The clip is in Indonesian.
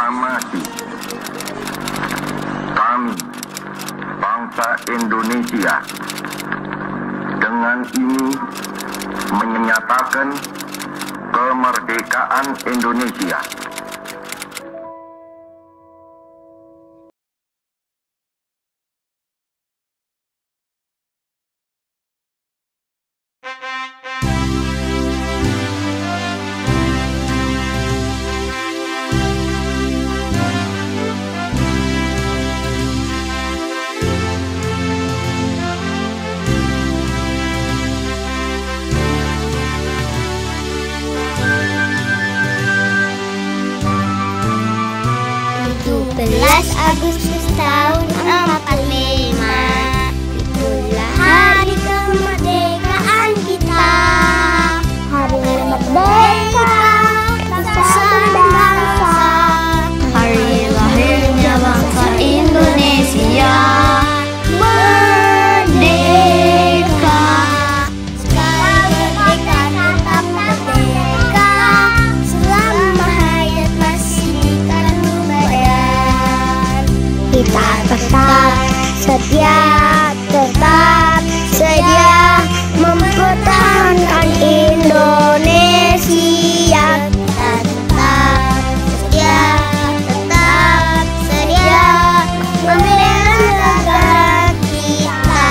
proklamasi kami, bangsa Indonesia, dengan ini menyatakan kemerdekaan Indonesia. Agustus tahun 45, itulah hari kemerdekaan kita. Hari merdeka bersama bangsa, hari lahirnya bangsa Indonesia. Merdeka, sekarang merdeka tetap merdeka, selama hayat masih di kandung badan. Kita tetap sedia mempertahankan Indonesia. Kita tetap sedia membela negara kita.